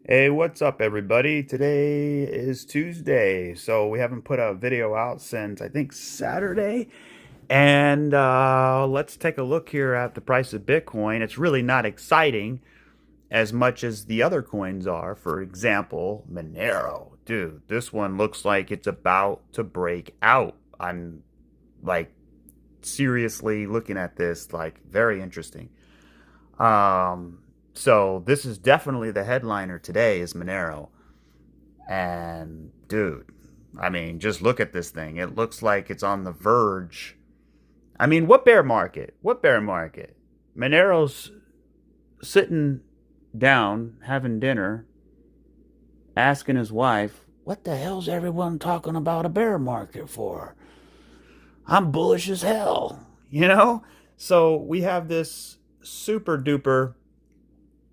Hey, what's up, everybody? Today is Tuesday, so we haven't put a video out since I think Saturday. And let's take a look here at the price of Bitcoin. It's really not exciting as much as the other coins are. For example, Monero. Dude, this one looks like it's about to break out. I'm like seriously looking at this, like very interesting. Um, so this is definitely the headliner today is Monero. And dude, I mean, just look at this thing. It looks like it's on the verge. I mean, what bear market? What bear market? Monero's sitting down having dinner, asking his wife, "What the hell's everyone talking about a bear market for? I'm bullish as hell." You know? So we have this super duper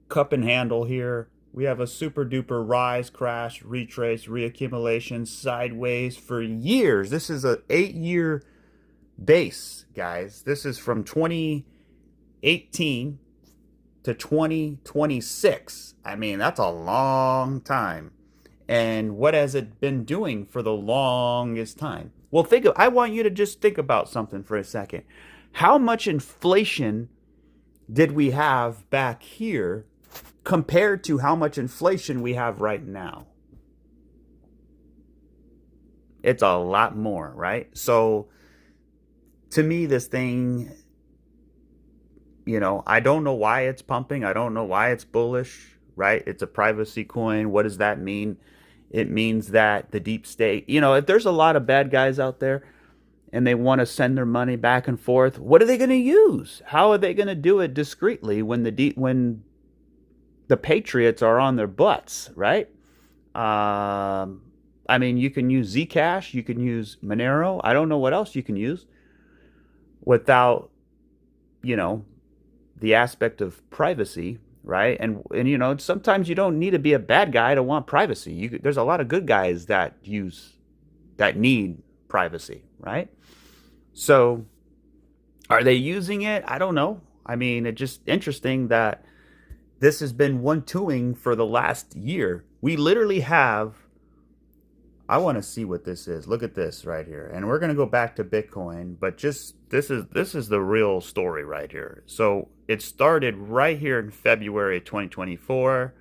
cup and handle here. We have a super duper rise, crash, retrace, reaccumulation, sideways for years. This is an 8-year base, guys. This is from 2018 to 2026. I mean, that's a long time. And what has it been doing for the longest time? Well, I want you to just think about something for a second. How much inflation did we have back here compared to how much inflation we have right now? It's a lot more, right? So to me, this thing, I don't know why it's pumping. I don't know why it's bullish, right? It's a privacy coin. What does that mean? It means that the deep state, if there's a lot of bad guys out there and they want to send their money back and forth, what are they going to use? How are they going to do it discreetly when the Patriots are on their butts, right? I mean, you can use Zcash, you can use Monero. I don't know what else you can use without, the aspect of privacy, right? And sometimes you don't need to be a bad guy to want privacy. There's a lot of good guys that need privacy, right? So, are they using it? I don't know. I mean, it's just interesting that this has been one-twoing for the last year. We literally have, I want to see what this is. Look at this right here. And we're going to go back to Bitcoin, but just this is the real story right here. So it started right here in February 2024,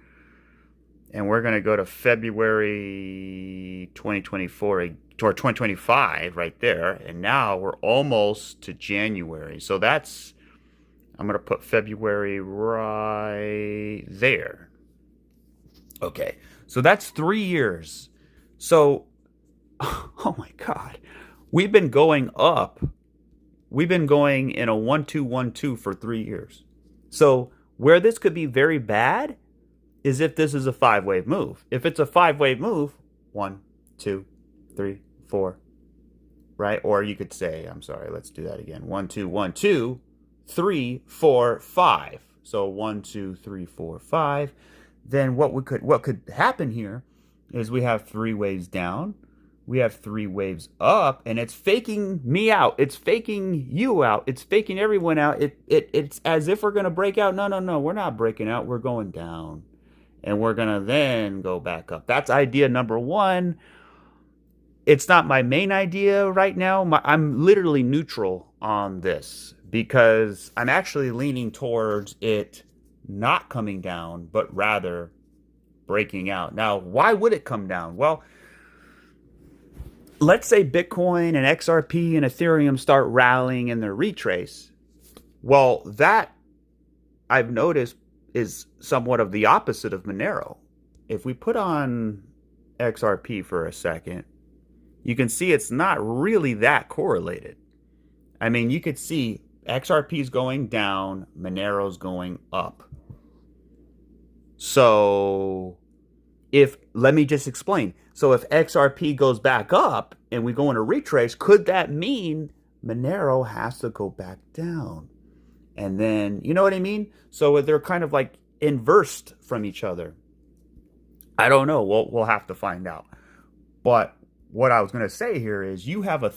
and we're going to go to February 2024 or 2025 right there, and now we're almost to January. So I'm going to put February right there. Okay, so that's 3 years. So, oh my God, we've been going up. We've been going in a 1-2-1-2 for 3 years. So, where this could be very bad is if this is a 5-wave move. If it's a 5-wave move, 1, 2, 3, 4, right? Or you could say, I'm sorry, let's do that again. 1, 2, 1, 2, 3, 4, 5. So 1, 2, 3, 4, 5. Then what could happen here is we have 3 waves down, we have 3 waves up, and it's faking me out. It's faking you out. It's faking everyone out. It's as if we're gonna break out. No, we're not breaking out. We're going down, and we're gonna then go back up. That's idea number one. It's not my main idea right now. I'm literally neutral on this because I'm actually leaning towards it not coming down, but rather breaking out. Now, why would it come down? Well, let's say Bitcoin and XRP and Ethereum start rallying in their retrace. Well, that I've noticed is somewhat of the opposite of Monero. If we put on XRP for a second, you can see it's not really that correlated. I mean, you could see XRP's going down, Monero's going up. So let me just explain. So if XRP goes back up and we go in a retrace, could that mean Monero has to go back down? And then, you know what I mean? So they're kind of like inversed from each other. I don't know. We'll have to find out. But what I was going to say here is you have a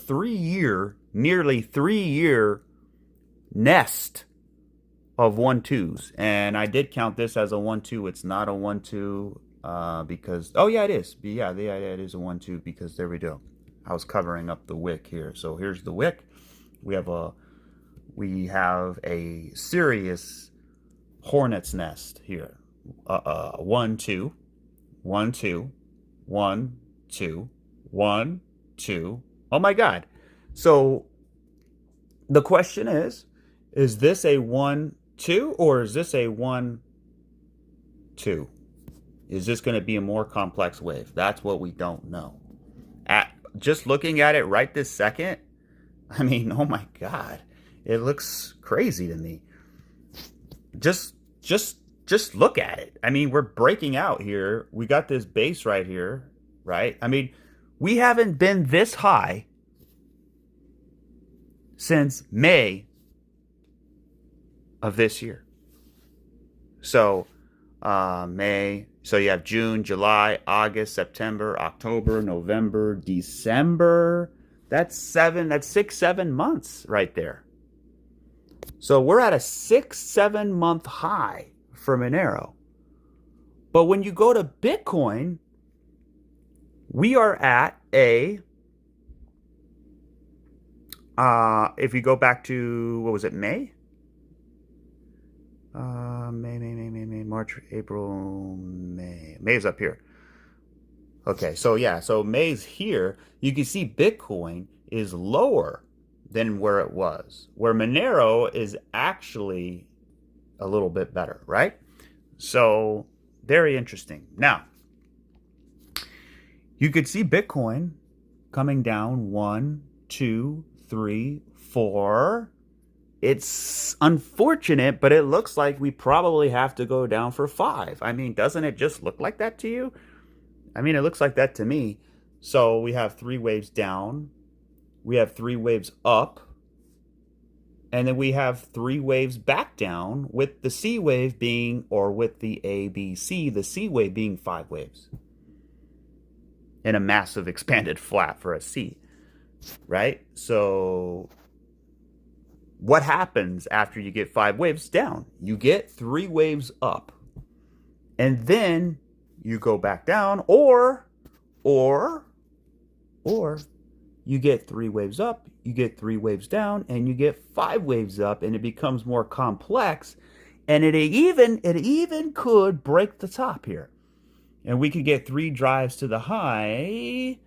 nearly 3-year nest of 1-2s. And I did count this as a 1-2. It's not a 1-2. because, oh yeah, it is. Yeah, it is a 1-2 because there we go. I was covering up the wick here. So here's the wick. We have a serious hornet's nest here. 1 2 1 2 1 2 1 2. Oh my God. So the question is this a 1 2 or is this a 1 2? Is this going to be a more complex wave? That's what we don't know. Just looking at it right this second, I mean, oh my God, it looks crazy to me. Just look at it. I mean, we're breaking out here. We got this base right here, right? I mean, we haven't been this high since May of this year. So, May. So you have June, July, August, September, October, November, December. That's 6, 7 months right there. So we're at a 6, 7 month high for Monero. But when you go to Bitcoin, we are at a, if you go back to, what was it, May? May, March, April, May. May's up here. Okay, so yeah, so May's here. You can see Bitcoin is lower than where it was, where Monero is actually a little bit better, right? So very interesting. Now, you could see Bitcoin coming down 1, 2, 3, 4. It's unfortunate, but it looks like we probably have to go down for 5. I mean, doesn't it just look like that to you? I mean, it looks like that to me. So we have 3 waves down. We have 3 waves up. And then we have 3 waves back down with the C wave being, or with the ABC, the C wave being 5 waves. In a massive expanded flat for a C, right? So what happens after you get 5 waves down? You get 3 waves up. And then you go back down, or you get 3 waves up, you get 3 waves down, and you get 5 waves up, and it becomes more complex. And it even could break the top here. And we could get 3 drives to the high,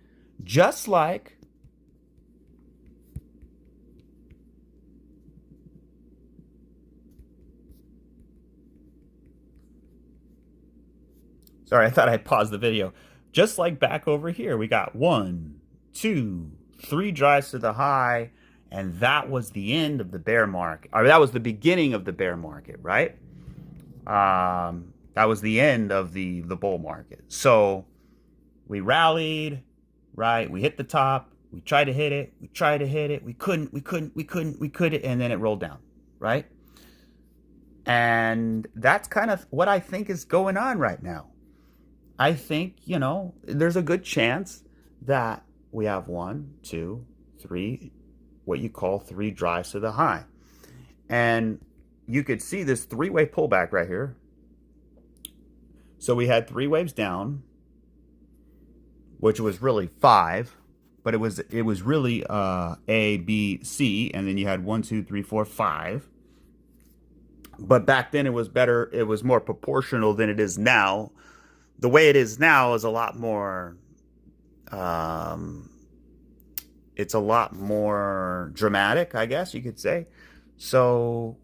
just like sorry, I thought I paused the video. Just like back over here, we got 1, 2, 3 drives to the high, and that was the end of the bear market. Or that was the beginning of the bear market, right? That was the end of the bull market. So we rallied, right? We hit the top. We tried to hit it. We tried to hit it. We couldn't, and then it rolled down, right? And that's kind of what I think is going on right now. I think, there's a good chance that we have 1, 2, 3, what you call 3 drives to the high. And you could see this 3-wave pullback right here. So we had 3 waves down, which was really 5, but it was really A, B, C, and then you had 1, 2, 3, 4, 5. But back then it was better, it was more proportional than it is now. The way it is now is a lot more, it's a lot more dramatic, I guess you could say. So,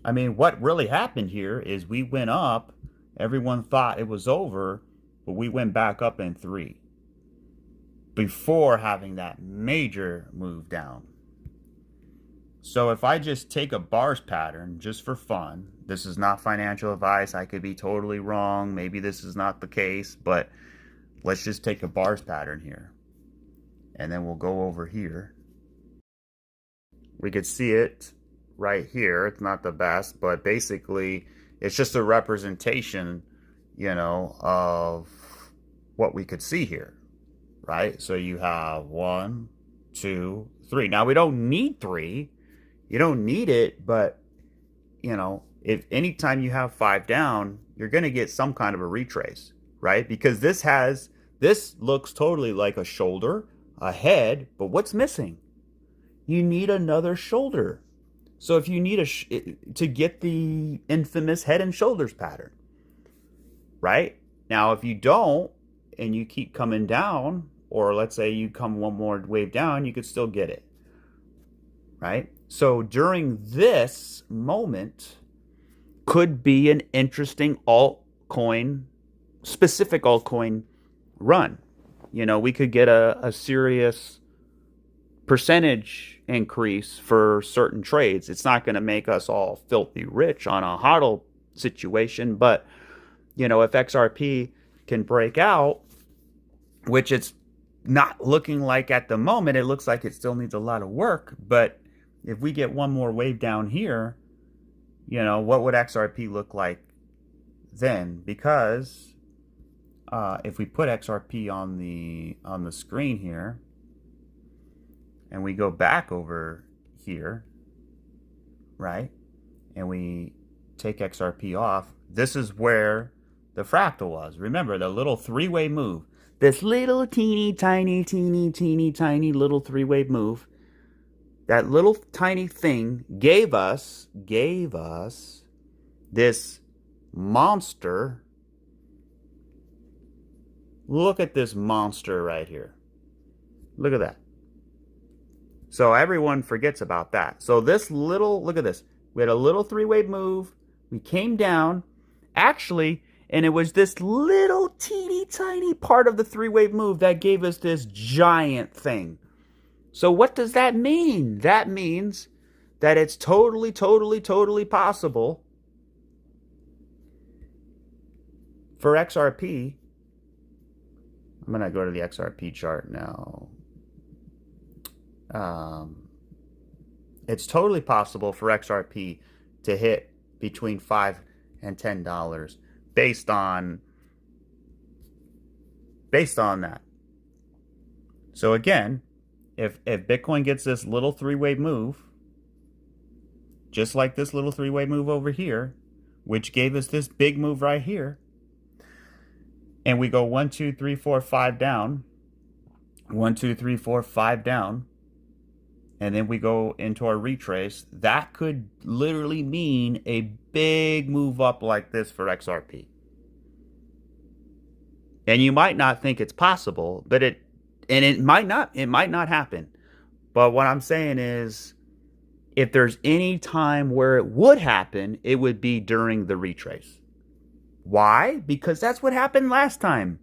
I mean, what really happened here is we went up, everyone thought it was over, but we went back up in 3 before having that major move down. So if I just take a bars pattern just for fun, this is not financial advice. I could be totally wrong. Maybe this is not the case, but let's just take a bars pattern here. And then we'll go over here. We could see it right here. It's not the best, but basically it's just a representation, of what we could see here, right? So you have 1, 2, 3. Now we don't need 3. You don't need it, but, if anytime you have 5 down, you're going to get some kind of a retrace, right? Because this looks totally like a shoulder, a head, but what's missing? You need another shoulder. So if you need to get the infamous head and shoulders pattern, right? Now, if you don't and you keep coming down, or let's say you come one more wave down, you could still get it, right? So during this moment could be an interesting specific altcoin run. You know, we could get a serious percentage increase for certain trades. It's not going to make us all filthy rich on a hodl situation, but you know, if XRP can break out, which it's not looking like at the moment, it looks like it still needs a lot of work, but if we get one more wave down here, you know, what would XRP look like then? Because if we put XRP on the screen here, and we go back over here, right, and we take XRP off, this is where the fractal was. Remember the little three-way move. This little teeny tiny little three-way move. That little tiny thing gave us this monster. Look at this monster right here. Look at that. So everyone forgets about that. So this little, look at this. We had a little three-way move. We came down. Actually, and it was this little teeny tiny part of the three-way move that gave us this giant thing. So what does that mean? That means that it's totally possible for XRP. I'm going to go to the XRP chart now. It's totally possible for XRP to hit between $5 and $10 based on that. So again, if Bitcoin gets this little three-way move, just like this little three-way move over here, which gave us this big move right here, and we go 1, 2, 3, 4, 5 down, 1, 2, 3, 4, 5 down, and then we go into our retrace, that could literally mean a big move up like this for XRP. And you might not think it's possible, but it might not happen. But what I'm saying is, if there's any time where it would happen, it would be during the retrace. Why? Because that's what happened last time.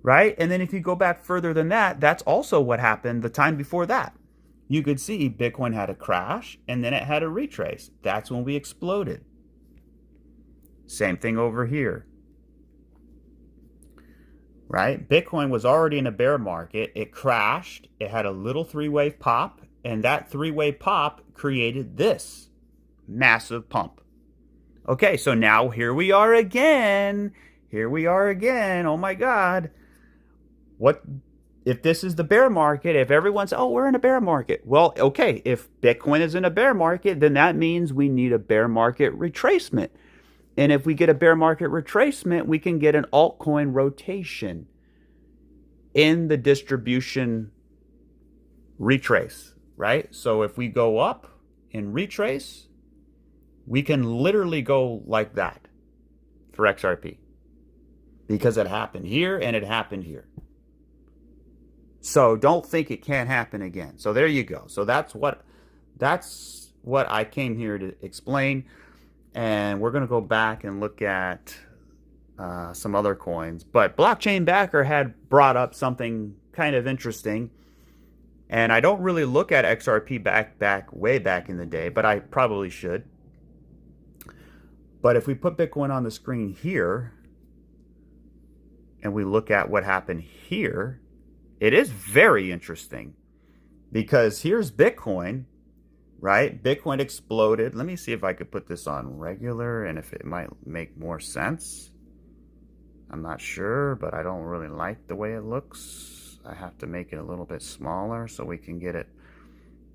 Right? And then if you go back further than that, that's also what happened the time before that. You could see Bitcoin had a crash and then it had a retrace. That's when we exploded. Same thing over here. Right? Bitcoin was already in a bear market. It crashed. It had a little three-wave pop, and that three-wave pop created this massive pump. Okay, so now here we are again. Here we are again. Oh my God. What if this is the bear market? If everyone's, oh, we're in a bear market. Well, okay, if Bitcoin is in a bear market, then that means we need a bear market retracement. And if we get a bear market retracement, we can get an altcoin rotation in the distribution retrace, right? So if we go up and retrace, we can literally go like that for XRP because it happened here and it happened here. So don't think it can't happen again. So there you go. So that's what I came here to explain. And we're going to go back and look at some other coins. But Blockchain Backer had brought up something kind of interesting. And I don't really look at XRP way back in the day, but I probably should. But if we put Bitcoin on the screen here, and we look at what happened here, it is very interesting. Because here's Bitcoin, right? Bitcoin exploded. Let me see if I could put this on regular and if it might make more sense. I'm not sure, but I don't really like the way it looks. I have to make it a little bit smaller so we can get it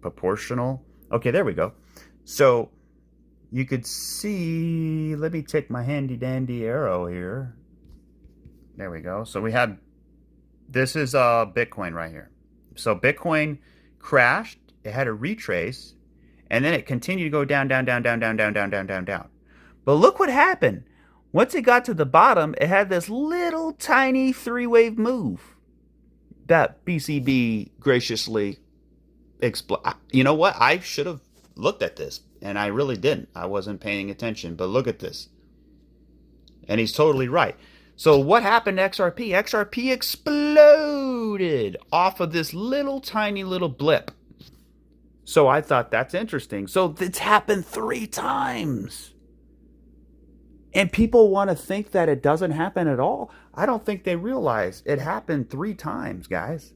proportional. Okay, there we go. So you could see, let me take my handy dandy arrow here. There we go. So we had, this is Bitcoin right here. So Bitcoin crashed, it had a retrace, and then it continued to go down, down, down, down, down, down, down, down, down, down. But look what happened. Once it got to the bottom, it had this little tiny three-wave move that BCB graciously explained. You know what? I should have looked at this, and I really didn't. I wasn't paying attention, but look at this. And he's totally right. So what happened to XRP? XRP exploded off of this little tiny little blip. So I thought that's interesting. So it's happened 3 times. And people want to think that it doesn't happen at all. I don't think they realize it happened 3 times, guys.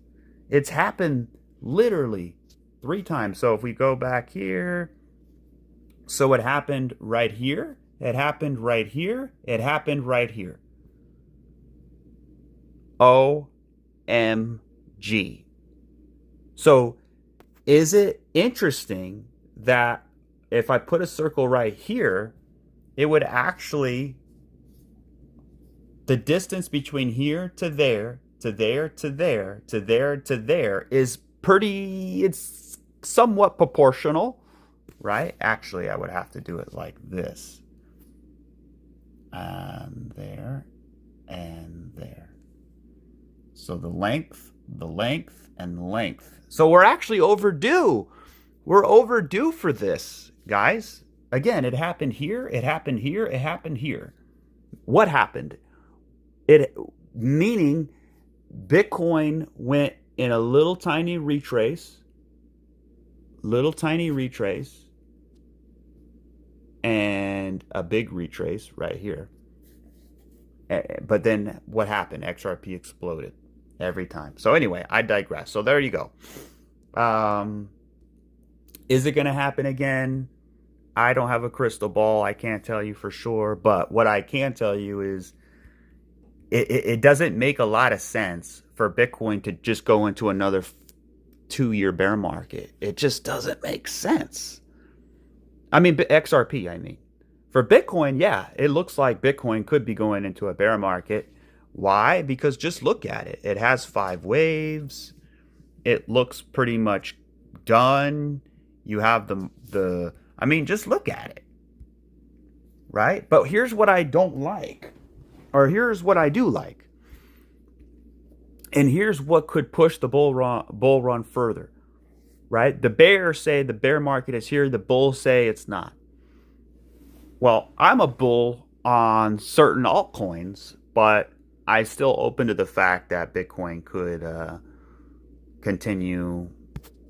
It's happened literally 3 times. So if we go back here, so it happened right here, it happened right here, it happened right here. OMG. So is it interesting that if I put a circle right here, it would actually, the distance between here to there, to there, to there, to there, to there is pretty, it's somewhat proportional, right? Actually, I would have to do it like this. And there, and there. So the length, and the length. So we're actually overdue. We're overdue for this, guys. Again, it happened here, it happened here, it happened here. What happened? Meaning Bitcoin went in a little tiny retrace, and a big retrace right here. But then what happened? XRP exploded every time. So anyway, I digress. So there you go. Is it going to happen again? I don't have a crystal ball. I can't tell you for sure. But what I can tell you is it doesn't make a lot of sense for Bitcoin to just go into another 2-year bear market. It just doesn't make sense. I mean, XRP, I mean. For Bitcoin, yeah, it looks like Bitcoin could be going into a bear market. Why? Because just look at it. It has 5 waves. It looks pretty much done. You have I mean, just look at it, right? But here's what I don't like, or here's what I do like, and here's what could push the bull run further, right? The bears say the bear market is here. The bulls say it's not. Well, I'm a bull on certain altcoins, but I still open to the fact that Bitcoin could continue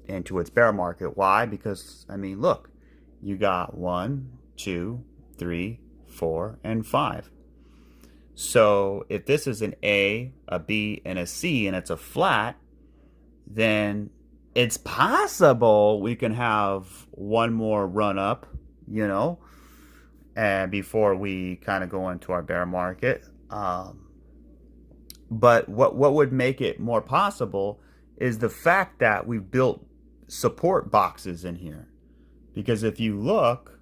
into its bear market. Why? Because, I mean, look. You got 1, 2, 3, 4, and 5. So if this is an A, a B, and a C, and it's a flat, then it's possible we can have one more run up, you know, and before we kind of go into our bear market. But what would make it more possible is the fact that we've built support boxes in here. Because if you look,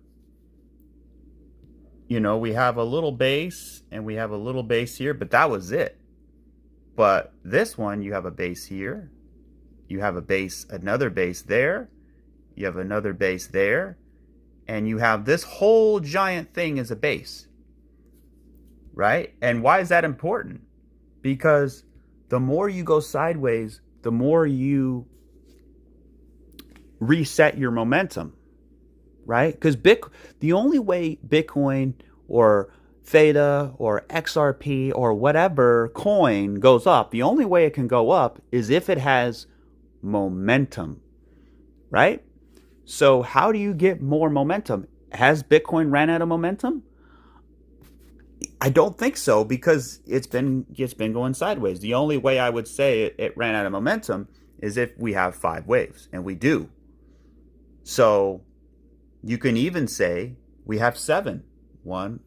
you know, we have a little base and we have a little base here, but that was it. But this one, you have a base here. You have a base, another base there. You have another base there. And you have this whole giant thing as a base. Right? And why is that important? Because the more you go sideways, the more you reset your momentum. Right? Because the only way Bitcoin or Theta or XRP or whatever coin goes up, the only way it can go up is if it has momentum. Right? So how do you get more momentum? Has Bitcoin ran out of momentum? I don't think so, because it's been going sideways. The only way I would say it ran out of momentum is if we have 5 waves, and we do. So you can even say we have 7. 1,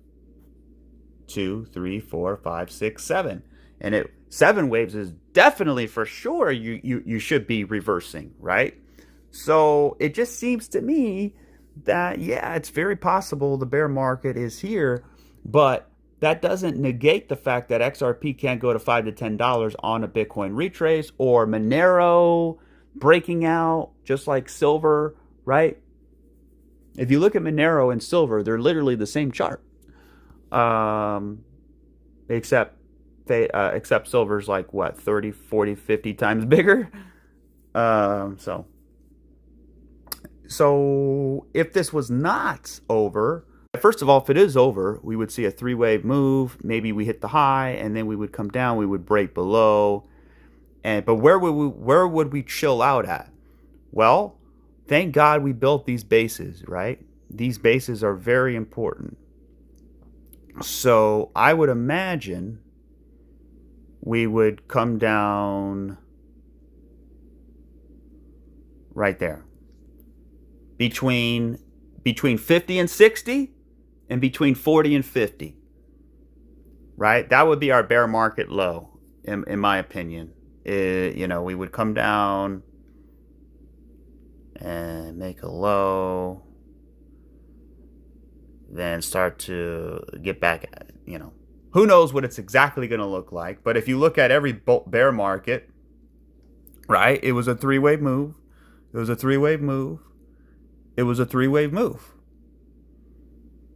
2, 3, 4, 5, 6, 7. And 7 waves is definitely for sure you should be reversing, right? So it just seems to me that, yeah, it's very possible the bear market is here, but that doesn't negate the fact that XRP can't go to $5 to $10 on a Bitcoin retrace, or Monero breaking out just like silver, right? If you look at Monero and silver, they're literally the same chart, except except silver's like what, 30, 40, 50 times bigger. So if this was not over, first of all, if it is over, we would see a three-wave move. Maybe we hit the high, and then we would come down. We would break below, but where would we chill out at? Well, thank God we built these bases, right? These bases are very important. So I would imagine we would come down right there, between 50 and 60, and between 40 and 50, right? That would be our bear market low, in my opinion. We would come down and make a low, then start to get back at it. Who knows what it's exactly going to look like. But if you look at every bear market, right, it was a three-wave move. It was a three-wave move. It was a three-wave move.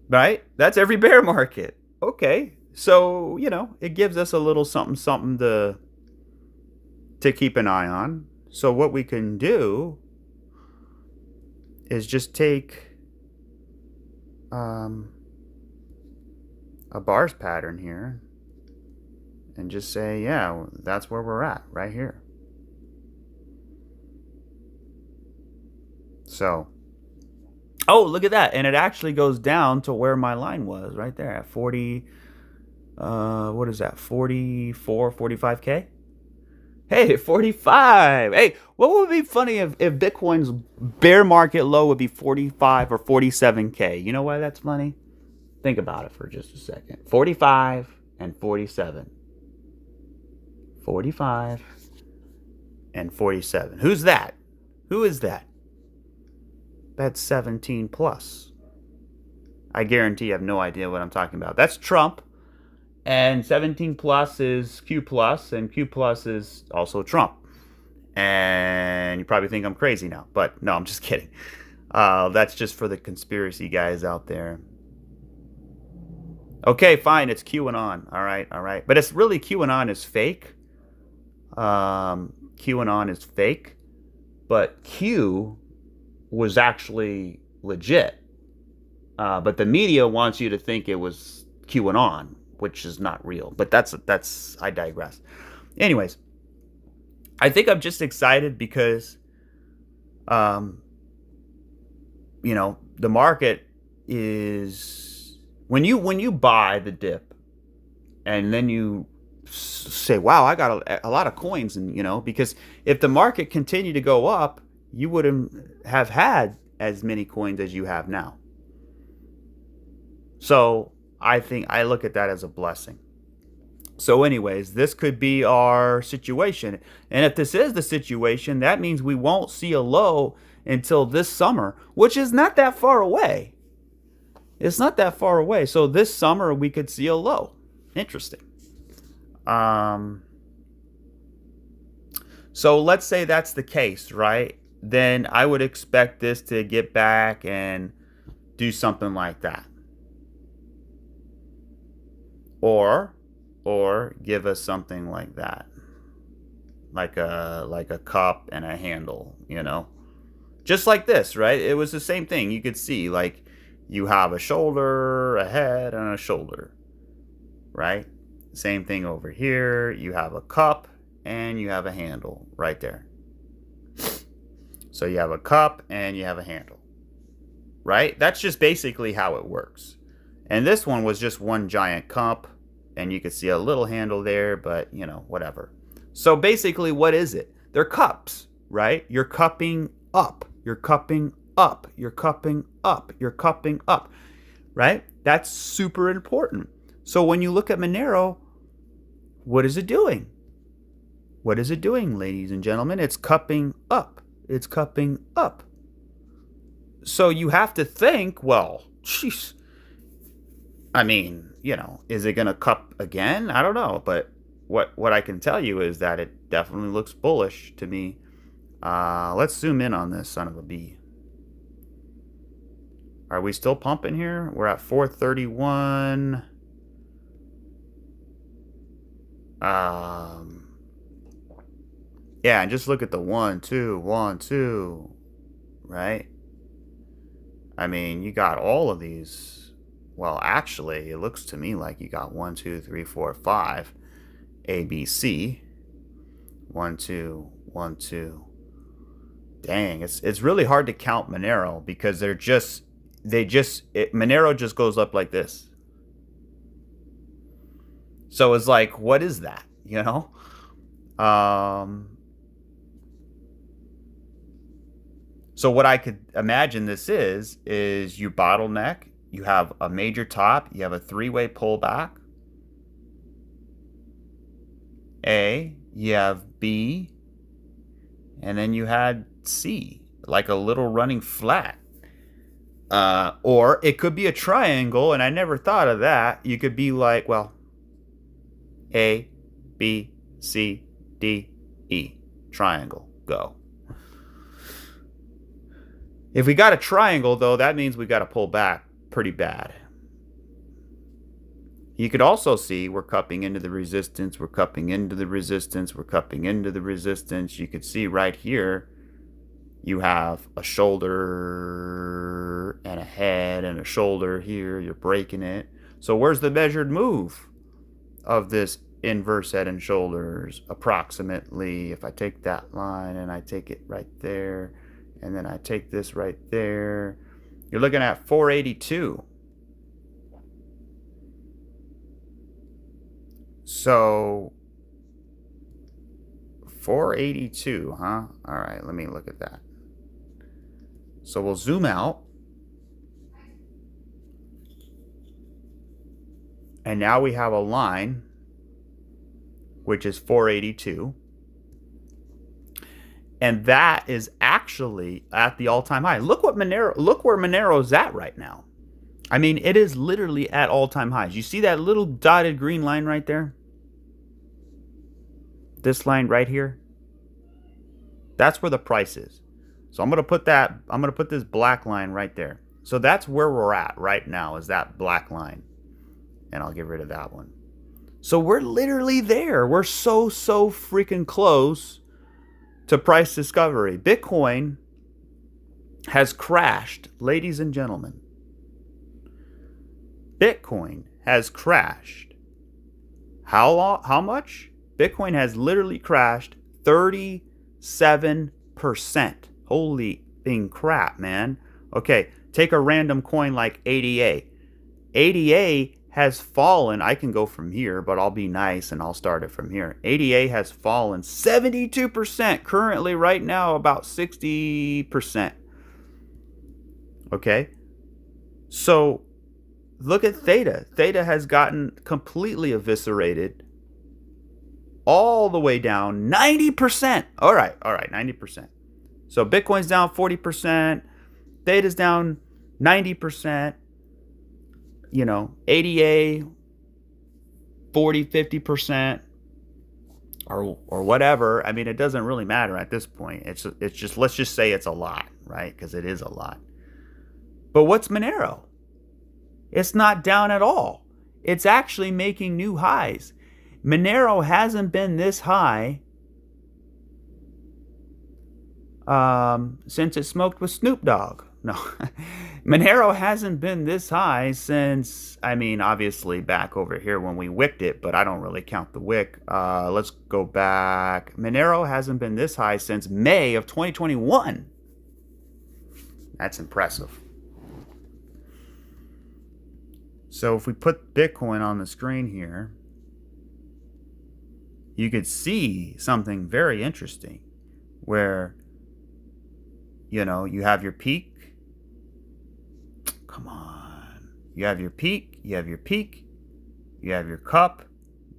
Right? That's every bear market. Okay. So, it gives us a little something to keep an eye on. So what we can do is just take a bars pattern here and just say, yeah, that's where we're at right here. So, oh, look at that. And it actually goes down to where my line was right there at 40, what is that? 44, 45K? Hey, 45. Hey, what would be funny if Bitcoin's bear market low would be 45 or 47K? You know why that's funny? Think about it for just a second. 45 and 47. 45 and 47. Who's that? Who is that? That's 17 plus. I guarantee you have no idea what I'm talking about. That's Trump. And 17 plus is Q plus, and Q plus is also Trump. And you probably think I'm crazy now, but no, I'm just kidding. That's just for the conspiracy guys out there. Okay, fine, it's QAnon. All right. But it's really, QAnon is fake. QAnon is fake. But Q was actually legit. But the media wants you to think it was QAnon, which is not real. But that's I digress. Anyways, I think I'm just excited because, the market is, when you buy the dip, and then you say, wow, I got a lot of coins, and because if the market continued to go up, you wouldn't have had as many coins as you have now. So I think I look at that as a blessing. So anyways, this could be our situation. And if this is the situation, that means we won't see a low until this summer, which is not that far away. It's not that far away. So this summer we could see a low. Interesting. So let's say that's the case, right? Then I would expect this to get back and do something like that. Or give us something like that, like a cup and a handle, just like this, right? It was the same thing. You could see, like, you have a shoulder, a head, and a shoulder, right? Same thing over here. You have a cup and you have a handle right there. So you have a cup and you have a handle, right? That's just basically how it works. And this one was just one giant cup, and you could see a little handle there, but, whatever. So basically, what is it? They're cups, right? You're cupping up. You're cupping up. You're cupping up. You're cupping up, right? That's super important. So when you look at Monero, what is it doing? What is it doing, ladies and gentlemen? It's cupping up. It's cupping up. So you have to think, well, jeez, I mean, is it going to cup again? I don't know. But what I can tell you is that it definitely looks bullish to me. Let's zoom in on this son of a bee. Are we still pumping here? We're at 431. Yeah, and just look at the 1, 2, 1, 2, right? I mean, you got all of these. Well, actually, it looks to me like you got 1, 2, 3, 4, 5. A, B, C. 1, 2, 1, 2. Dang, it's really hard to count Monero because Monero just goes up like this. So it's like, what is that? So what I could imagine this is you bottleneck, you have a major top, you have a three-way pullback. A, you have B, and then you had C, like a little running flat. Or it could be a triangle, and I never thought of that. You could be like, well, A, B, C, D, E. Triangle. Go. If we got a triangle, though, that means we got to pull back pretty bad. You could also see we're cupping into the resistance, we're cupping into the resistance, we're cupping into the resistance. You could see right here, you have a shoulder and a head and a shoulder here. You're breaking it. So where's the measured move of this inverse head and shoulders? Approximately, if I take that line and I take it right there, and then I take this right there, you're looking at 482. So 482, huh? All right, let me look at that. So we'll zoom out. And now we have a line, which is 482. And that is actually at the all-time high. Look where Monero's at right now. I mean, it is literally at all-time highs. You see that little dotted green line right there? This line right here? That's where the price is. So I'm going to put this black line right there. So that's where we're at right now, is that black line. And I'll get rid of that one. So we're literally there. We're so freaking close to price discovery. Bitcoin has crashed, ladies and gentlemen. Bitcoin has crashed. How much? Bitcoin has literally crashed 37%. Holy thing crap, man. Okay, take a random coin like ADA. ADA has fallen. I can go from here, but I'll be nice and I'll start it from here. ADA has fallen 72%. Currently, right now, about 60%. Okay? So, look at Theta. Theta has gotten completely eviscerated. All the way down 90%. All right, 90%. So, Bitcoin's down 40%. Theta's down 90%. ADA 40, 50% or whatever. I mean, it doesn't really matter at this point. It's just, let's just say it's a lot, right? Because it is a lot. But what's Monero? It's not down at all. It's actually making new highs. Monero hasn't been this high since it smoked with Snoop Dogg. No, Monero hasn't been this high since, I mean, obviously back over here when we wicked it, but I don't really count the wick. Let's go back. Monero hasn't been this high since May of 2021. That's impressive. So if we put Bitcoin on the screen here, you could see something very interesting where, you have your peak. Come on. You have your peak, you have your peak, you have your cup,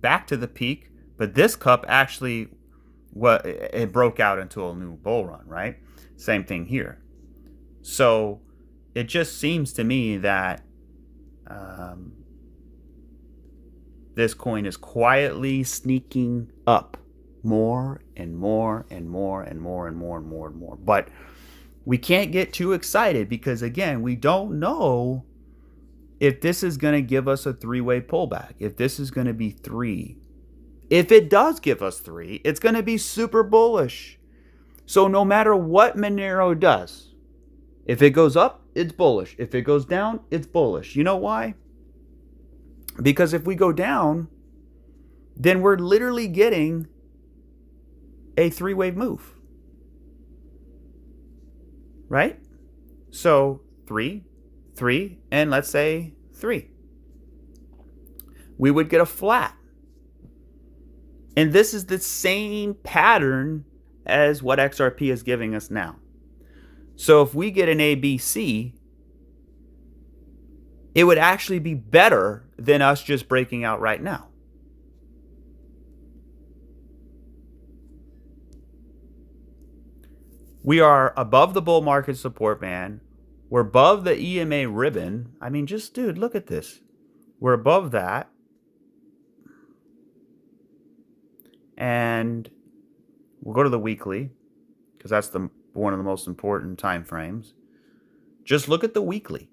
back to the peak, but this cup actually, it broke out into a new bull run, right? Same thing here. So it just seems to me that um, this coin is quietly sneaking up more and more and more and more and more and more and more. But we can't get too excited because, again, we don't know if this is going to give us a three-way pullback, if this is going to be three. If it does give us three, it's going to be super bullish. So no matter what Monero does, if it goes up, it's bullish. If it goes down, it's bullish. You know why? Because if we go down, then we're literally getting a three-wave move. Right? So 3, 3, and let's say 3. We would get a flat. And this is the same pattern as what XRP is giving us now. So if we get an ABC, it would actually be better than us just breaking out right now. We are above the bull market support band. We're above the EMA ribbon. I mean, just, dude, look at this. We're above that. And we'll go to the weekly, because that's one of the most important time frames. Just look at the weekly.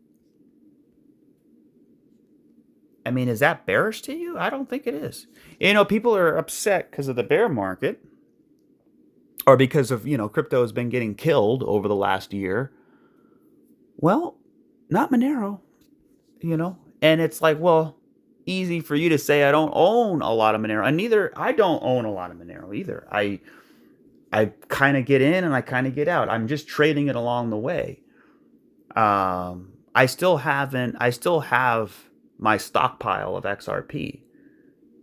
I mean, is that bearish to you? I don't think it is. You know, people are upset because of the bear market, or because of, crypto has been getting killed over the last year. Well, not Monero, and it's like, well, easy for you to say I don't own a lot of Monero, and I don't own a lot of Monero either. I kind of get in and I kind of get out. I'm just trading it along the way. I still have my stockpile of XRP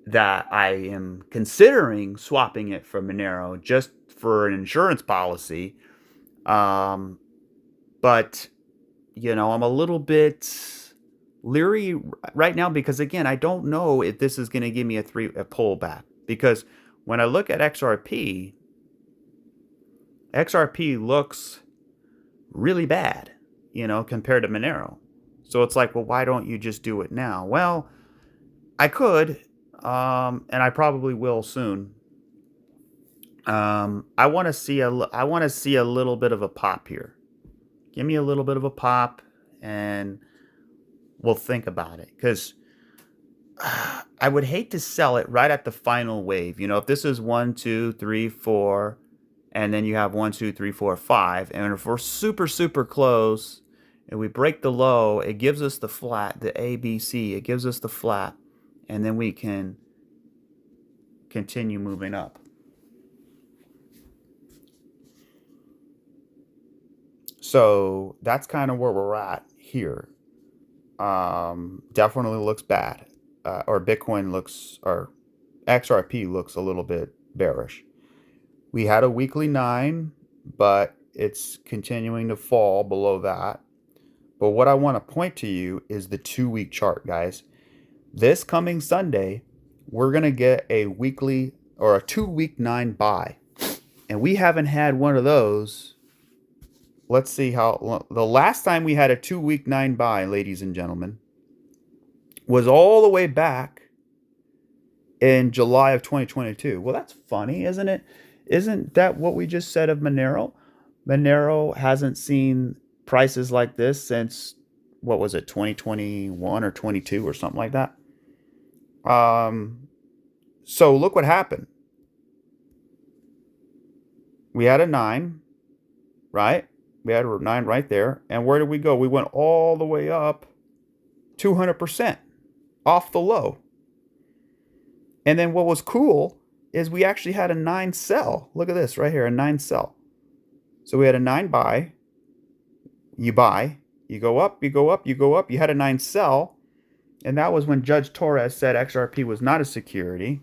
that I am considering swapping it for Monero just for an insurance policy. But I'm a little bit leery right now because, again, I don't know if this is going to give me a pullback, because when I look at XRP looks really bad, compared to Monero. So it's like, well, why don't you just do it now? Well, I could, and I probably will soon. I want to see a little bit of a pop here. Give me a little bit of a pop, and we'll think about it. Because I would hate to sell it right at the final wave. If this is 1, 2, 3, 4, and then you have 1, 2, 3, 4, 5, and if we're super, super close, and we break the low, it gives us the flat, the ABC. It gives us the flat, and then we can continue moving up. So that's kind of where we're at here. Definitely looks bad. Or XRP looks a little bit bearish. We had a weekly 9, but it's continuing to fall below that. But what I want to point to you is the 2-week chart, guys. This coming Sunday, we're going to get a weekly or a 2-week 9 buy. And we haven't had one of those. Let's see how the last time we had a 2-week 9 buy, ladies and gentlemen, was all the way back in July of 2022. Well, that's funny, isn't it? Isn't that what we just said of Monero? Monero hasn't seen prices like this since, what was it, 2021 or 22 or something like that. So look what happened. We had a 9, right? We had a 9 right there. And where did we go? We went all the way up 200% off the low. And then what was cool is we actually had a 9 sell. Look at this right here, a 9 sell. So we had a 9 buy. You buy, you go up, you go up, you go up. You had a 9 sell. And that was when Judge Torres said XRP was not a security.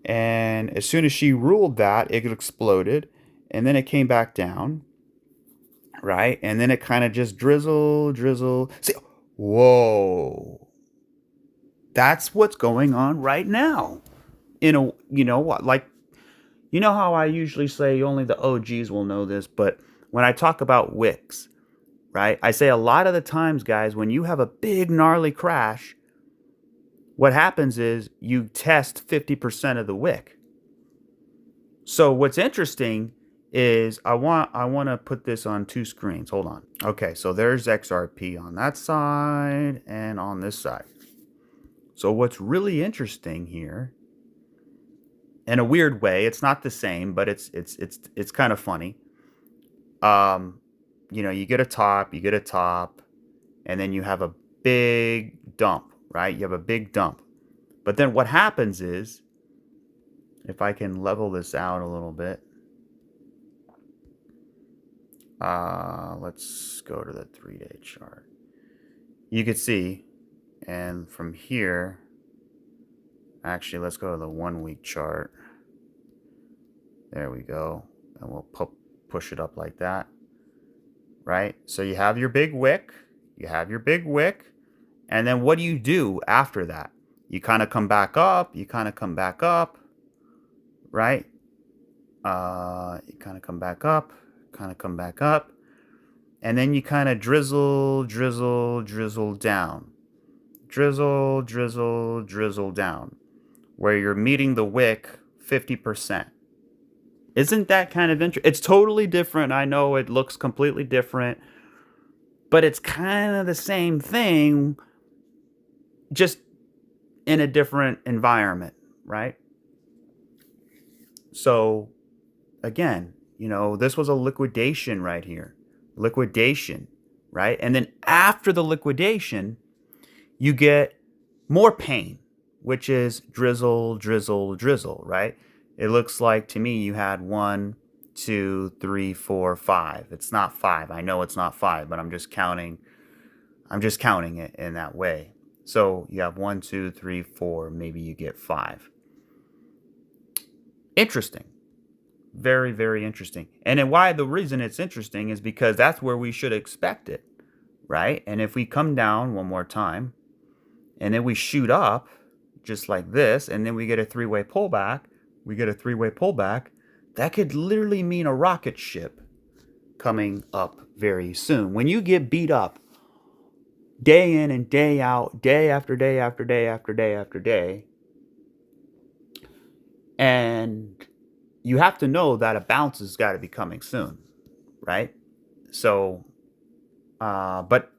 And as soon as she ruled that, it exploded. And then it came back down. Right? And then it kind of just drizzle. See, whoa. That's what's going on right now. You know what? Like, you know how I usually say only the OGs will know this, but when I talk about wicks, right? I say a lot of the times, guys, when you have a big gnarly crash, what happens is you test 50% of the wick. So what's interesting is I want to put this on two screens. Hold on. Okay, so there's XRP on that side and on this side. So what's really interesting here, in a weird way, it's not the same, but it's kind of funny. You know, you get a top, and then you have a big dump, right? You have a big dump. But then what happens is, if I can level this out a little bit, let's go to the 3-day chart. You can see, and from here, actually, let's go to the 1-week chart. There we go. And we'll push it up like that, right? So you have your big wick, and then what do you do after that? You kind of come back up, right? You kind of come back up, and then you kind of drizzle down. Drizzle down, where you're meeting the wick 50%. Isn't that kind of interesting? It's totally different. I know it looks completely different, but it's kind of the same thing, just in a different environment, right? So again, you know, this was a liquidation right here. Liquidation, right? And then after the liquidation, you get more pain, which is drizzle, right? It looks like to me you had 1, 2, 3, 4, 5. It's not 5. I know it's not 5, but I'm just counting it in that way. So you have 1, 2, 3, 4, maybe you get 5. Interesting. Very, very interesting. And then why the reason it's interesting is because that's where we should expect it, right? And if we come down one more time, and then we shoot up just like this, and then we get a three-way pullback, that could literally mean a rocket ship coming up very soon. When you get beat up day in and day out, day after day after day after day after day, and you have to know that a bounce has got to be coming soon, right? So, but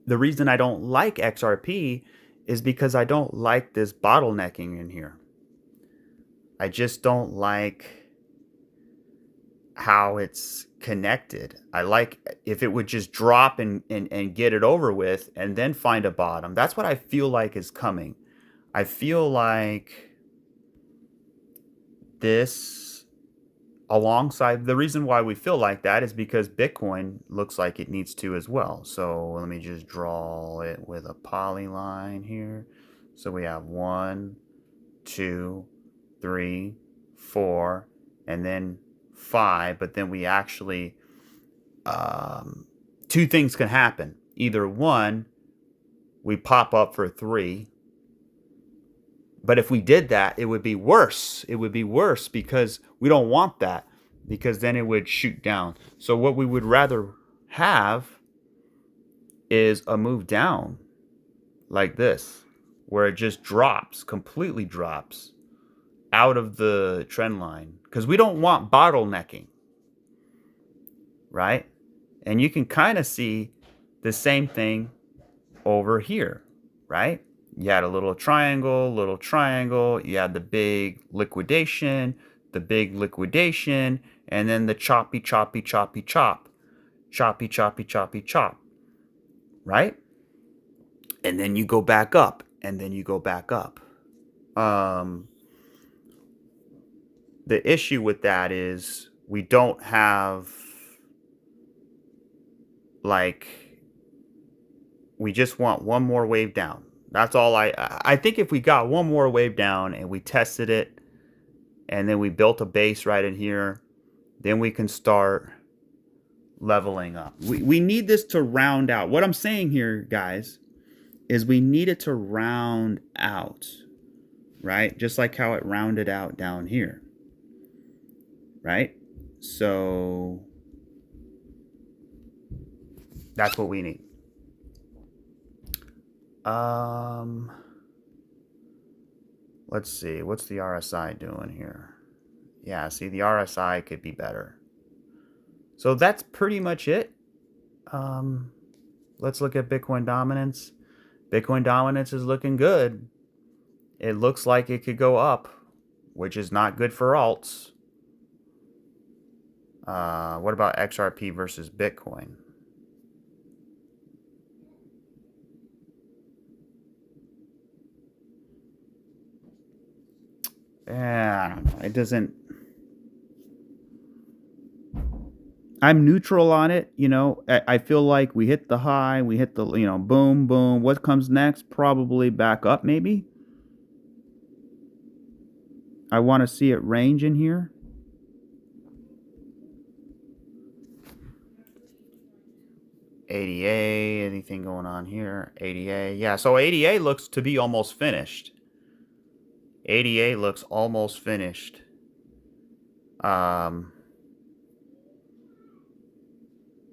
the reason I don't like XRP is because I don't like this bottlenecking in here. I just don't like how it's connected. I like if it would just drop and get it over with and then find a bottom. That's what I feel like is coming. I feel like this, alongside, the reason why we feel like that is because Bitcoin looks like it needs to as well. So let me just draw it with a polyline here. So we have 1, 2, 3, 4, and then 5. But then we actually, two things can happen. Either one, we pop up for 3. But if we did that, it would be worse. It would be worse because we don't want that, because then it would shoot down. So what we would rather have is a move down like this, where it just drops, completely drops out of the trend line, because we don't want bottlenecking, right? And you can kind of see the same thing over here, right? You had a little triangle, you had the big liquidation, and then the choppy chop, right? And then you go back up, the issue with that is we don't have, like, we just want one more wave down. That's all. I think if we got one more wave down and we tested it, and then we built a base right in here, then we can start leveling up. We need this to round out. What I'm saying here, guys, is we need it to round out, right? Just like how it rounded out down here, right? So That's what we need. Let's see. What's the RSI doing here? Yeah, see, the RSI could be better. So that's pretty much it. Let's look at Bitcoin dominance. Bitcoin dominance is looking good. It looks like it could go up, which is not good for alts. What about XRP versus Bitcoin? I don't know. It doesn't. I'm neutral on it. You know, I feel like we hit the high, we hit the, you know, boom, boom. What comes next? Probably back up, maybe. I want to see it range in here. ADA, anything going on here? ADA, yeah. So ADA looks to be almost finished. ADA looks almost finished.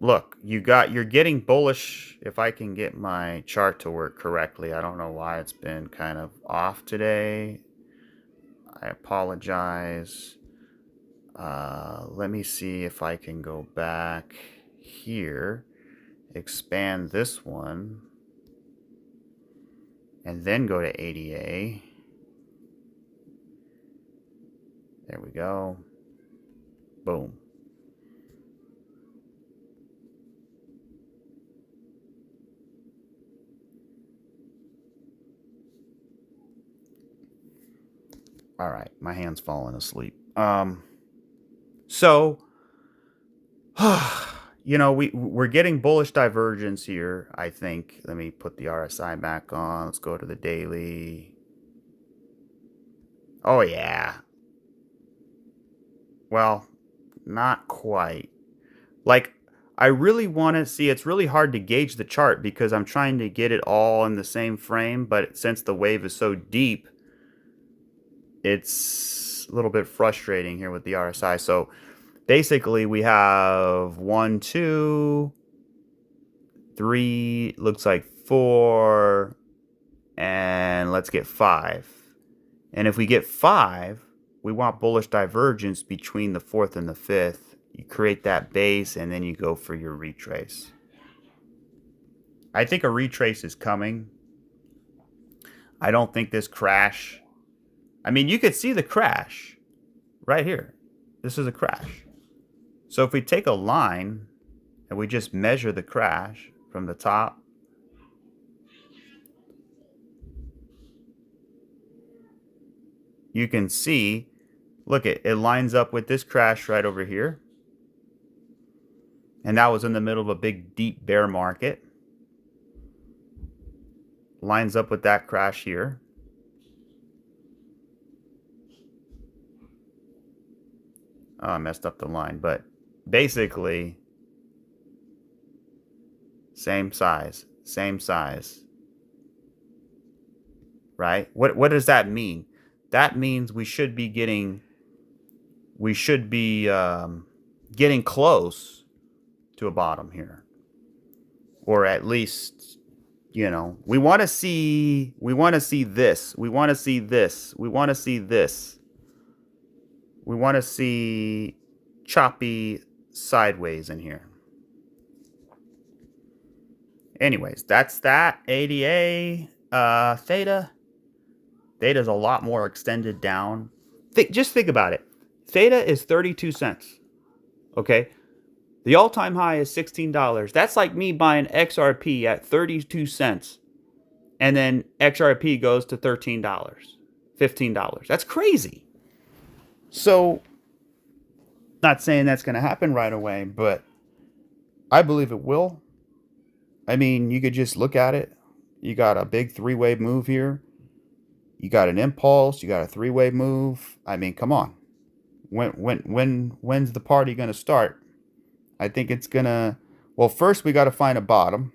Look, you're getting bullish. If I can get my chart to work correctly, I don't know why it's been kind of off today. I apologize. Let me see if I can go back here, expand this one, and then go to ADA. There we go. Boom. All right, my hand's falling asleep. So, you know, we're getting bullish divergence here, I think. Let me put the RSI back on. Let's go to the daily. Oh, yeah. Well, not quite. Like, I really want to see, it's really hard to gauge the chart because I'm trying to get it all in the same frame, but since the wave is so deep, it's a little bit frustrating here with the RSI. So basically we have 1, 2, 3, looks like 4, and let's get 5. And if we get 5, we want bullish divergence between the 4th and the 5th. You create that base and then you go for your retrace. I think a retrace is coming. I don't think this crash, I mean, you could see the crash right here. This is a crash. So if we take a line and we just measure the crash from the top, you can see, look, it lines up with this crash right over here. And that was in the middle of a big, deep bear market. Lines up with that crash here. Oh, I messed up the line, but basically, same size, right? What does that mean? That means we should be getting close to a bottom here, or at least, you know, we want to see this. We want to see this. We want to see this. We want to see choppy sideways in here. Anyways, that's that. ADA, Theta. Theta's a lot more extended down. Just think about it. Theta is 32 cents. Okay? The all-time high is $16. That's like me buying XRP at 32 cents. And then XRP goes to $13, $15. That's crazy. So, not saying that's going to happen right away, but I believe it will. I mean, you could just look at it. You got a big three-wave move here. You got an impulse. You got a three-wave move. I mean, come on. When's the party going to start? I think it's going to... Well, first we got to find a bottom.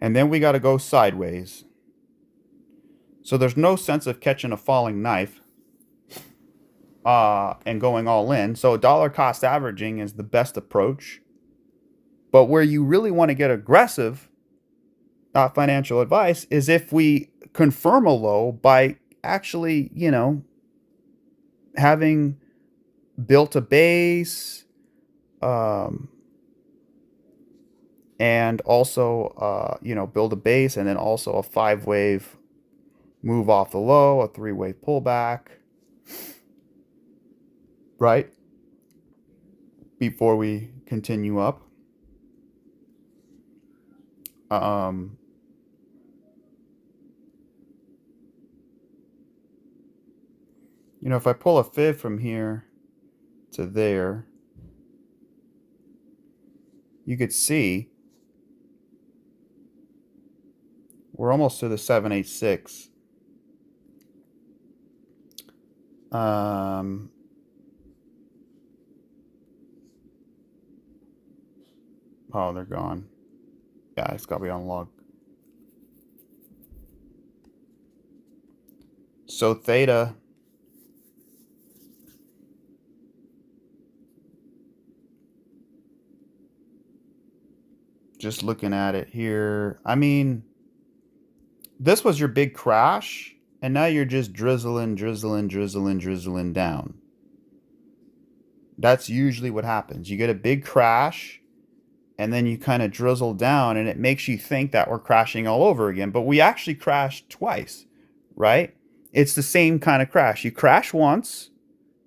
And then we got to go sideways. So there's no sense of catching a falling knife and going all in. So dollar cost averaging is the best approach. But where you really want to get aggressive, not financial advice, is if we confirm a low by actually, having built a base, and also, build a base and then also a 5-wave move off the low, a 3-wave pullback, right? Before we continue up. If I pull a fib from here to there, you could see we're almost to the 786. Oh, they're gone. Yeah, it's got to be on log. So Theta, just looking at it here, I mean, this was your big crash, and now you're just drizzling down. That's usually what happens. You get a big crash, and then you kind of drizzle down, and it makes you think that we're crashing all over again. But we actually crashed twice, right? It's the same kind of crash. You crash once,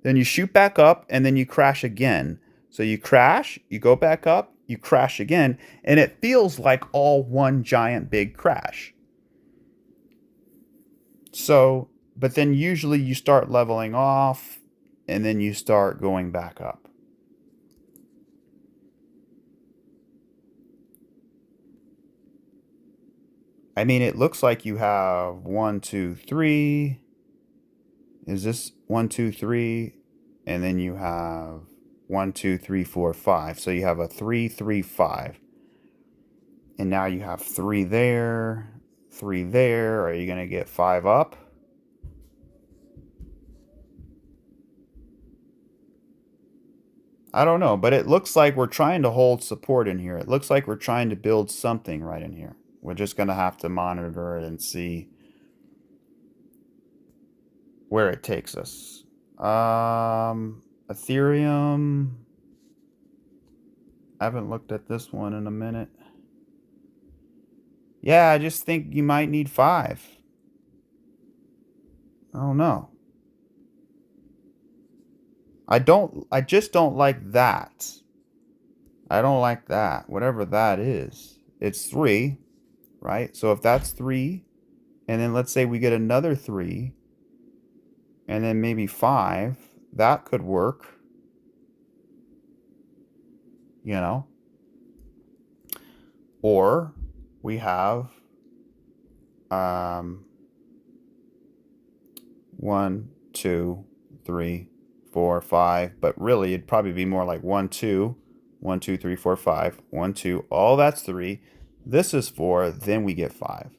then you shoot back up, and then you crash again. So you crash, you go back up, you crash again, and it feels like all one giant big crash. So, but then usually you start leveling off, and then you start going back up. I mean, it looks like you have 1, 2, 3. Is this 1, 2, 3? And then you have 1, 2, 3, 4, 5. So you have a 3, 3, 5. And now you have 3 there, 3 there. Are you going to get 5 up? I don't know, but it looks like we're trying to hold support in here. It looks like we're trying to build something right in here. We're just going to have to monitor it and see where it takes us. Ethereum. I haven't looked at this one in a minute. Yeah, I just think you might need 5. I don't know. I just don't like that. I don't like that. Whatever that is. It's 3, right? So if that's 3, and then let's say we get another 3, and then maybe 5, that could work. Or we have 1, 2, 3, 4, 5, but really it'd probably be more like 1, 2, 1, 2, 3, 4, 5, 1, 2. All that's 3. This is 4. Then we get 5.